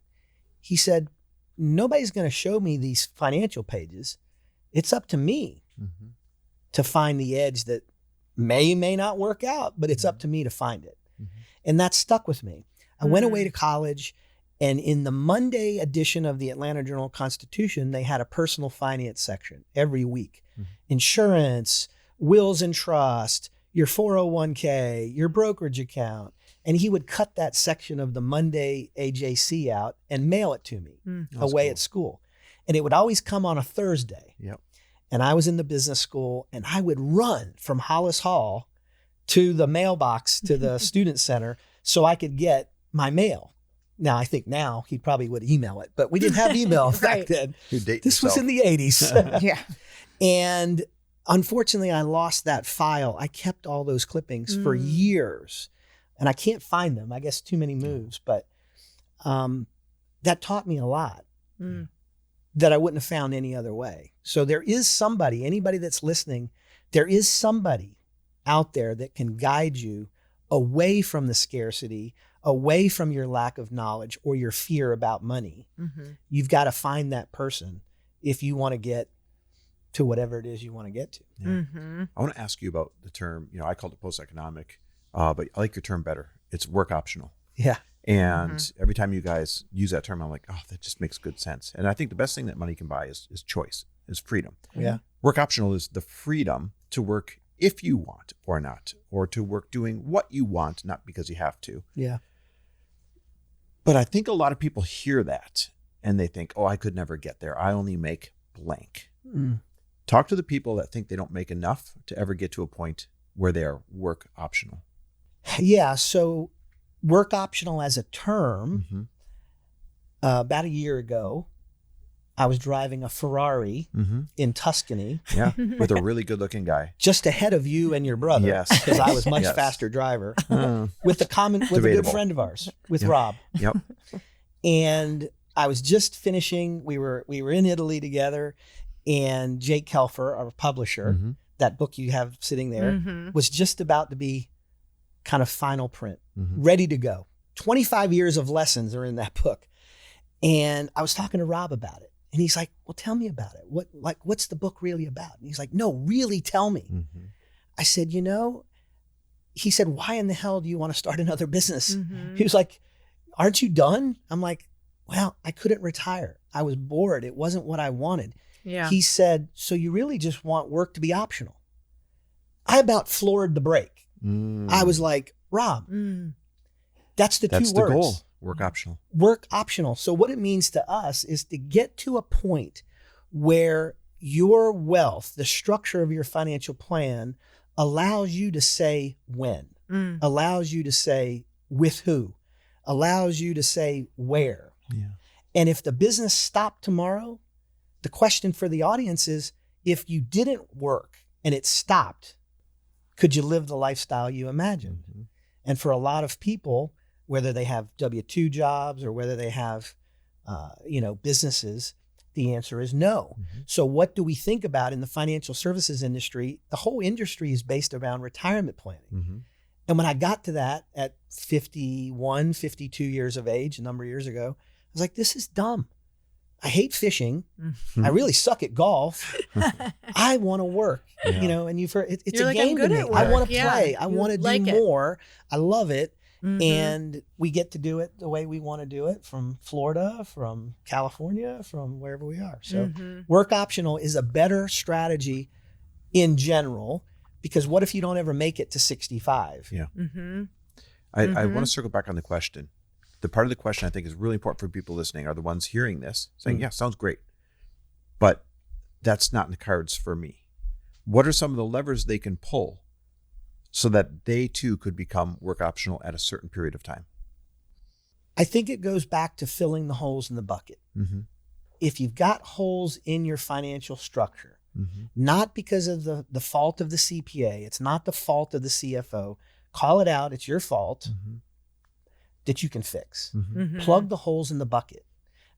He said, nobody's going to show me these financial pages. It's up to me to find the edge that may not work out, but it's up to me to find it. And that stuck with me. I went away to college, and in the Monday edition of the Atlanta Journal-Constitution, they had a personal finance section every week. Insurance, wills and trust, your 401k, your brokerage account. And he would cut that section of the Monday AJC out and mail it to me away at school. And it would always come on a Thursday. Yep. And I was in the business school, and I would run from Hollis Hall to the mailbox to the student center so I could get my mail. Now, I think now he probably would email it, but we didn't have email back Right. then. You date This was yourself. in the 80s. Yeah. And unfortunately, I lost that file. I kept all those clippings for years, and I can't find them. I guess too many moves, but that taught me a lot. that I wouldn't have found any other way. So there is somebody, anybody that's listening, there is somebody out there that can guide you away from the scarcity, away from your lack of knowledge or your fear about money. You've got to find that person if you want to get to whatever it is you want to get to. I want to ask you about the term, I called it post-economic, but I like your term better. It's work optional. Yeah. And every time you guys use that term, I'm like, oh, that just makes good sense. And I think the best thing that money can buy is choice, is freedom. Yeah. Work optional is the freedom to work if you want or not, or to work doing what you want, not because you have to. Yeah. But I think a lot of people hear that and they think, oh, I could never get there. I only make blank. Talk to the people that think they don't make enough to ever get to a point where they are work optional. Yeah. So work optional as a term, about a year ago, I was driving a Ferrari in Tuscany. Yeah, with a really good looking guy. Just ahead of you and your brother. Yes. Because I was much faster driver. With a good friend of ours, with Rob. Yep. And I was just finishing, we were in Italy together, and Jake Kelfer, our publisher, that book you have sitting there, was just about to be kind of final print, ready to go. 25 years of lessons are in that book. And I was talking to Rob about it. And he's like, well, tell me about it. What's the book really about? And he's like, no, really tell me. I said, he said, why in the hell do you want to start another business? He was like, aren't you done? I'm like, well, I couldn't retire. I was bored. It wasn't what I wanted. Yeah. He said, so you really just want work to be optional? I about floored the break. I was like, Rob, that's the two words. That's the goal. Work optional. Work optional. So what it means to us is to get to a point where your wealth, the structure of your financial plan, allows you to say when, allows you to say with who, allows you to say where. Yeah. And if the business stopped tomorrow, the question for the audience is, if you didn't work and it stopped, could you live the lifestyle you imagined? And for a lot of people, whether they have W-2 jobs or whether they have, businesses, the answer is no. So what do we think about in the financial services industry? The whole industry is based around retirement planning. And when I got to that at 51, 52 years of age, a number of years ago, I was like, this is dumb. I hate fishing. I really suck at golf. I want to work, and you've heard it's You're a like, game I'm good to me. at I work. want to play. I want to like do it. more. I love it. And we get to do it the way we want to do it, from Florida, from California, from wherever we are. So work optional is a better strategy in general, because what if you don't ever make it to 65? Yeah. I want to circle back on the question. The part of the question I think is really important for people listening are the ones hearing this saying, yeah, sounds great, but that's not in the cards for me. What are some of the levers they can pull so that they too could become work optional at a certain period of time? I think it goes back to filling the holes in the bucket. If you've got holes in your financial structure, not because of the fault of the CPA, it's not the fault of the CFO, call it out, it's your fault, that you can fix. Plug the holes in the bucket.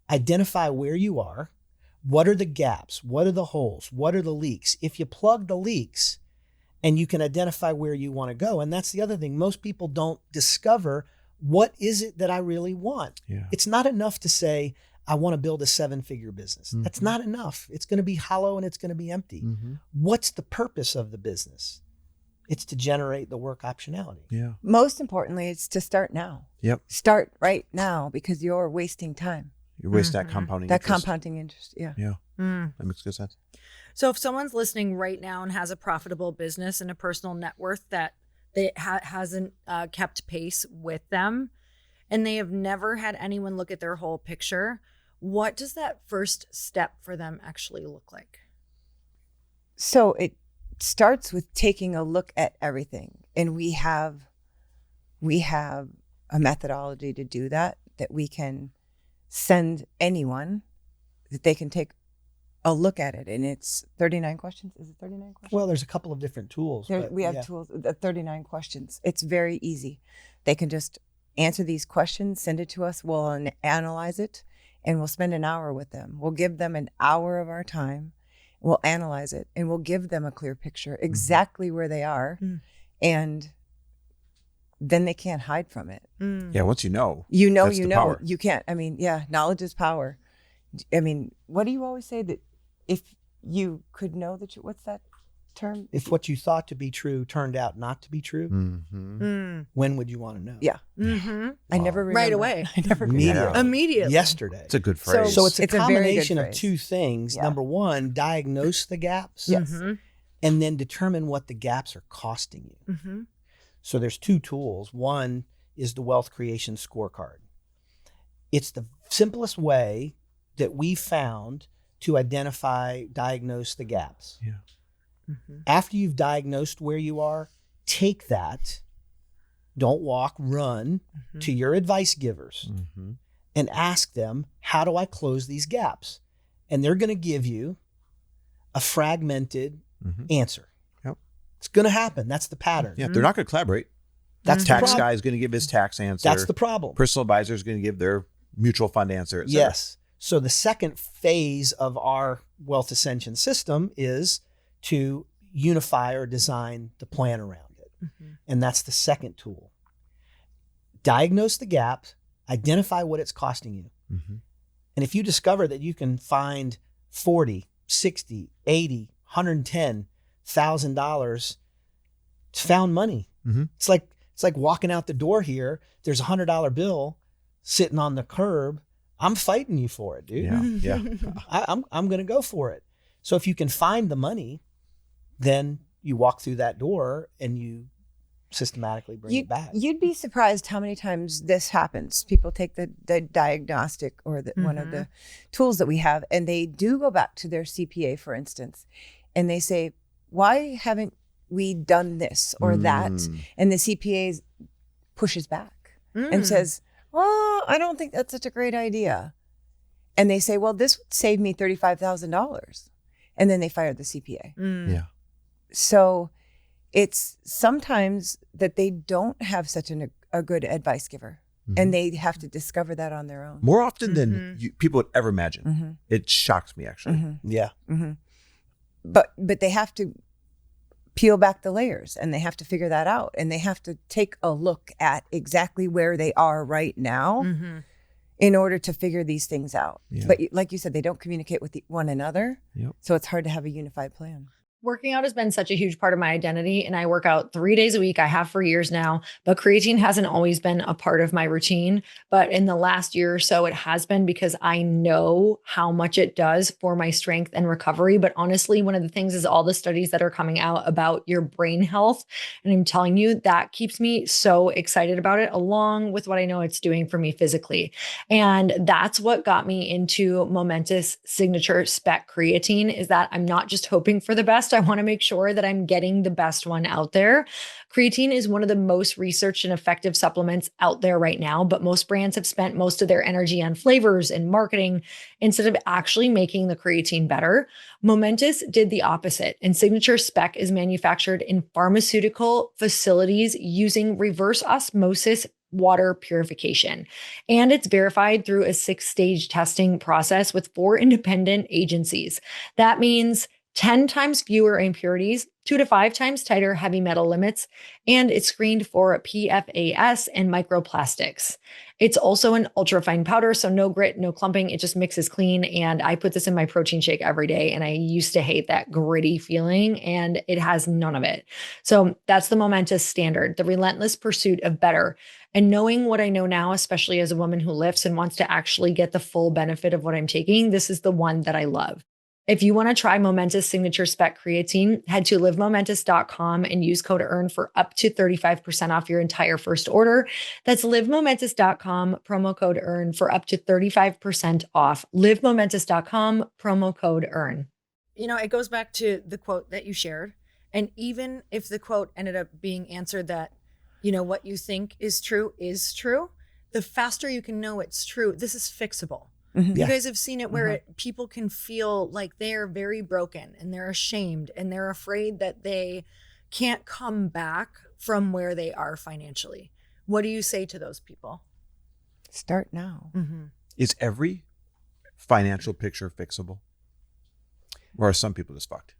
Identify where you are. What are the gaps? What are the holes? What are the leaks? If you plug the leaks and you can identify where you want to go, and that's the other thing, most people don't discover, what is it that I really want? It's not enough to say, I want to build a 7-figure business. That's not enough. It's going to be hollow and it's going to be empty. What's the purpose of the business? It's to generate the work optionality. Yeah. Most importantly, it's to start now. Yep. Start right now, because you're wasting time. You waste that compounding That interest. compounding interest. Yeah. Yeah. That makes good sense. So if someone's listening right now and has a profitable business and a personal net worth that they hasn't kept pace with them, and they have never had anyone look at their whole picture, what does that first step for them actually look like? So it starts with taking a look at everything. And we have a methodology to do that we can send anyone, that they can take a look at it. And it's 39 questions. Is it 39 questions? Well, there's a couple of different tools. We have tools, 39 questions. It's very easy. They can just answer these questions, send it to us. We'll analyze it. and we'll spend an hour with them. We'll give them an hour of our time. We'll analyze it, and we'll give them a clear picture exactly where they are. And then they can't hide from it. Yeah, once you know. Power. You can't. I mean, knowledge is power. I mean, what do you always say that if you could know that what's that term? If what you thought to be true turned out not to be true, when would you want to know? Yeah. I never remember. Right away. I never remember. Immediately. Yesterday. It's a good phrase. So it's a It's a very good combination of phrase. two things. Yeah. Number one, diagnose the gaps. Yes. And then determine what the gaps are costing you. So there's two tools. One is the Wealth Creation Scorecard. It's the simplest way that we found to diagnose the gaps. Yeah. After you've diagnosed where you are, take that, don't walk, run to your advice givers and ask them, how do I close these gaps? And they're going to give you a fragmented answer. Yep. It's going to happen. That's the pattern. Yeah, they're not going to collaborate. That's the Tax problem. guy is going to give his tax answer. That's the problem. Personal advisor is going to give their mutual fund answer. Et cetera. Yes. So the second phase of our Wealth Ascension system is to unify or design the plan around it. And that's the second tool. Diagnose the gaps, identify what it's costing you. And if you discover that you can find $40, $60, $80, $110,000, it's found money. It's like walking out the door here. There's $100 bill sitting on the curb. I'm fighting you for it, dude. Yeah. I'm going to go for it. So if you can find the money, then you walk through that door and you systematically bring it back. You'd be surprised how many times this happens. People take the diagnostic or one of the tools that we have, and they do go back to their CPA, for instance, and they say, why haven't we done this or that? And the CPA pushes back and says, well, I don't think that's such a great idea. And they say, well, this would save me $35,000. And then they fire the CPA. Yeah. So it's sometimes that they don't have such a good advice giver, and they have to discover that on their own. More often than people would ever imagine. It shocks me, actually. Yeah. But they have to peel back the layers, and they have to figure that out, and they have to take a look at exactly where they are right now in order to figure these things out. Yeah. But like you said, they don't communicate with one another. Yep. So it's hard to have a unified plan. Working out has been such a huge part of my identity, and I work out 3 days a week. I have for years now, but creatine hasn't always been a part of my routine. But in the last year or so, it has been, because I know how much it does for my strength and recovery. But honestly, one of the things is all the studies that are coming out about your brain health. And I'm telling you, that keeps me so excited about it, along with what I know it's doing for me physically. And that's what got me into Momentous Signature Spec Creatine, is that I'm not just hoping for the best. I want to make sure that I'm getting the best one out there. Creatine is one of the most researched and effective supplements out there right now, but most brands have spent most of their energy on flavors and marketing instead of actually making the creatine better. Momentous did the opposite, and Signature Spec is manufactured in pharmaceutical facilities using reverse osmosis water purification. And it's verified through a 6-stage testing process with 4 independent agencies. That means 10 times fewer impurities, 2 to 5 times tighter heavy metal limits, and it's screened for PFAS and microplastics. It's also an ultra-fine powder, so no grit, no clumping. It just mixes clean, and I put this in my protein shake every day, and I used to hate that gritty feeling, and it has none of it. So that's the Momentous standard, the relentless pursuit of better. And knowing what I know now, especially as a woman who lifts and wants to actually get the full benefit of what I'm taking, this is the one that I love. If you want to try Momentous Signature Spec Creatine, head to livemomentous.com and use code EARN for up to 35% off your entire first order. That's livemomentous.com, promo code EARN for up to 35% off. Livemomentous.com, promo code EARN. You know, it goes back to the quote that you shared. And even if the quote ended up being answered that, you know, what you think is true, the faster you can know it's true, this is fixable. You guys have seen it where people can feel like they're very broken and they're ashamed and they're afraid that they can't come back from where they are financially. What do you say to those people? Start now. Is every financial picture fixable? Or are some people just fucked?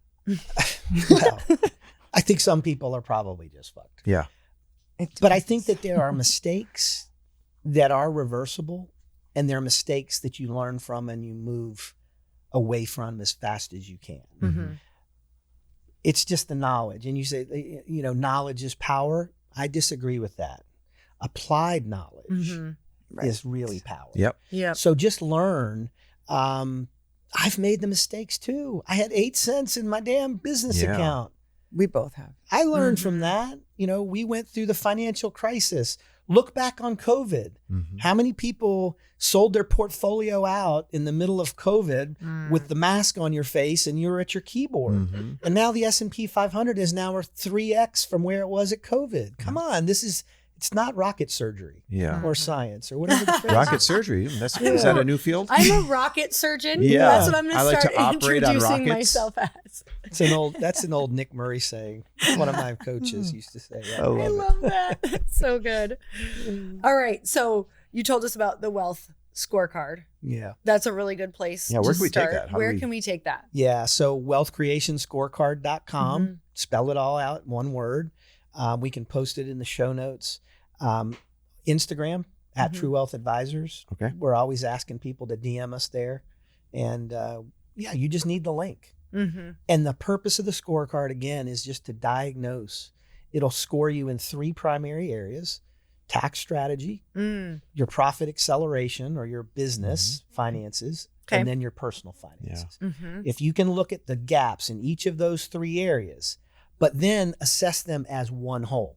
Well, I think some people are probably just fucked. Yeah. But I think that there are mistakes that are reversible, and there are mistakes that you learn from and you move away from as fast as you can. Mm-hmm. It's just the knowledge. And you say, knowledge is power. I disagree with that. Applied knowledge is really power. Yep. So just learn. I've made the mistakes too. I had 8 cents in my damn business account. We both have. I learned from that. We went through the financial crisis. Look back on COVID. How many people sold their portfolio out in the middle of COVID with the mask on your face and you're at your keyboard? And now the S&P 500 is now 3x from where it was at COVID. Come on, it's not rocket surgery or science or whatever the phrase Rocket is. surgery. Is that a new field? I'm a rocket surgeon. Yeah. That's what I'm going to like start to operate on introducing rockets. myself as. That's an old Nick Murray saying. One of my coaches used to say. Yeah. I I love that. It's so good. All right. So you told us about the Wealth Scorecard. Yeah. That's a really good place. Yeah, where to can we take start. that? Where can we take that? Yeah. So wealthcreationscorecard.com. Spell it all out, one word. We can post it in the show notes. Instagram at TruWealth Advisors. Okay. We're always asking people to DM us there. And you just need the link. And the purpose of the scorecard, again, is just to diagnose. It'll score you in 3 primary areas: tax strategy, your profit acceleration or your business finances, and then your personal finances. If you can look at the gaps in each of those 3 areas, but then assess them as one whole.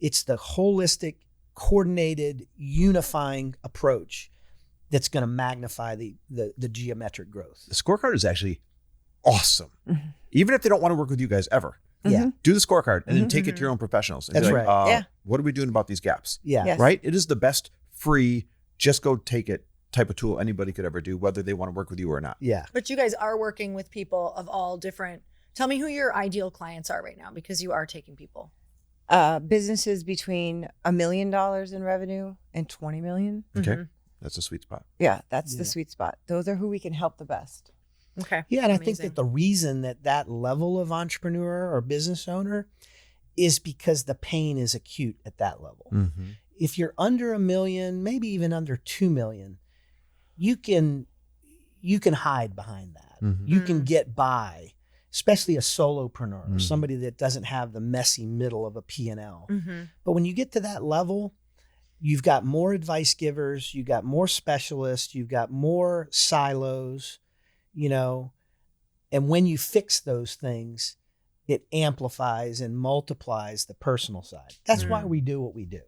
It's the holistic, coordinated, unifying approach that's going to magnify the geometric growth. The scorecard is actually awesome. Even if they don't want to work with you guys ever. Yeah. Do the scorecard and then take it to your own professionals. And That's be like, right. What are we doing about these gaps? Yeah. Yes. Right? It is the best free, just go take it type of tool anybody could ever do, whether they want to work with you or not. Yeah. But you guys are working with people of all different. Tell me who your ideal clients are right now, because you are taking people. Businesses between $1 million in revenue and 20 million. Okay. That's a sweet spot. Yeah, that's the sweet spot. Those are who we can help the best. Okay. Yeah, and I think that the reason that level of entrepreneur or business owner is because the pain is acute at that level. If you're under $1 million, maybe even under 2 million, you can hide behind that. You can get by, especially a solopreneur or somebody that doesn't have the messy middle of a P&L. But when you get to that level, you've got more advice givers, you've got more specialists, you've got more silos, and when you fix those things, it amplifies and multiplies the personal side. That's why we do what we do.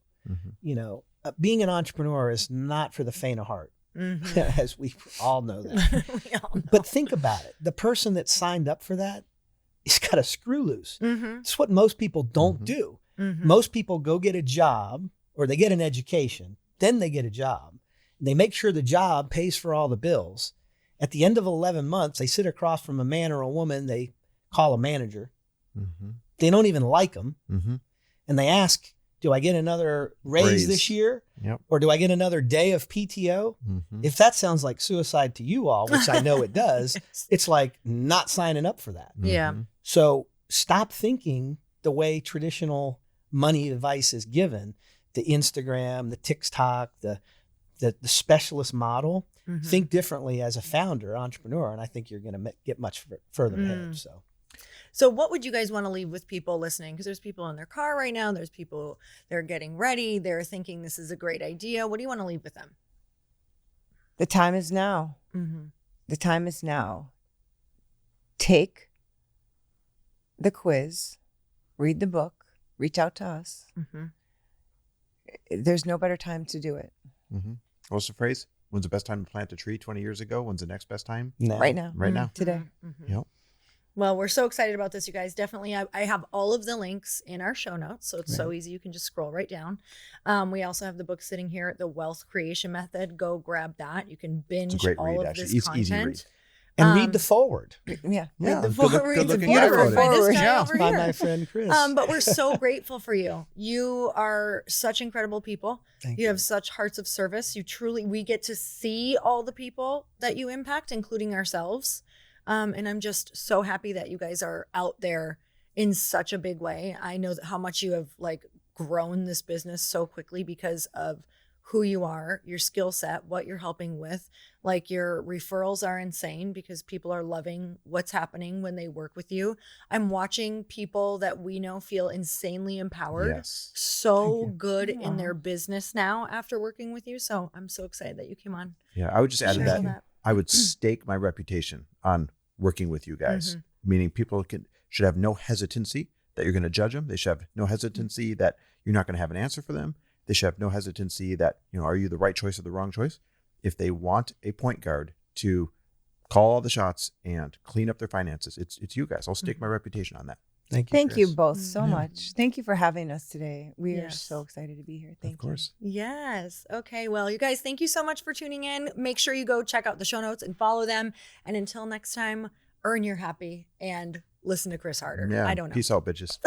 Being an entrepreneur is not for the faint of heart, as we all know that. We all know. But think about it. The person that signed up for that, he's got a screw loose. It's what most people don't do. Most people go get a job, or they get an education, then they get a job. They make sure the job pays for all the bills. At the end of 11 months, they sit across from a man or a woman they call a manager. They don't even like them. And they ask, do I get another raise this year? Or do I get another day of PTO? If that sounds like suicide to you all, which I know it does, it's like not signing up for that. Yeah. So stop thinking the way traditional money advice is given, the Instagram, the TikTok, the specialist model. Think differently as a founder, entrepreneur, and I think you're going to get much further ahead. So what would you guys want to leave with people listening? Because there's people in their car right now. There's people, they're getting ready. They're thinking this is a great idea. What do you want to leave with them? The time is now. The time is now. Take the quiz, read the book, reach out to us. There's no better time to do it. What's the phrase? When's the best time to plant a tree? 20 years ago? When's the next best time? Right now. Right now. Today. Yep. Well, we're so excited about this, you guys. Definitely, I have all of the links in our show notes, so it's so easy. You can just scroll right down. We also have the book sitting here, The Wealth Creation Method. Go grab that. You can binge all of this content. And read the forward. Yeah. The Good forward. good It's looking beautiful guy by wrote it. this guy Yeah. over By here. my friend Chris. But we're so grateful for you. You are such incredible people. Thank You have such hearts of service. We get to see all the people that you impact, including ourselves. And I'm just so happy that you guys are out there in such a big way. I know how much you have like grown this business so quickly because of who you are, your skill set, what you're helping with. Like your referrals are insane because people are loving what's happening when they work with you. I'm watching people that we know feel insanely empowered, Yes. so good in their business now after working with you. So I'm so excited that you came on. Yeah, I would just add to Share that. all that. I would stake my reputation on working with you guys, meaning people should have no hesitancy that you're going to judge them. They should have no hesitancy that you're not going to have an answer for them. They should have no hesitancy that, are you the right choice or the wrong choice? If they want a point guard to call all the shots and clean up their finances, it's you guys. I'll stake my reputation on that. Thank you. Thank you Chris. both so much. Thank you for having us today. We are Yes. so excited to be here. Thank Of course. Yes. Okay. Well, you guys, thank you so much for tuning in. Make sure you go check out the show notes and follow them. And until next time, earn your happy and listen to Chris harder. Yeah. I don't know. Peace out, bitches.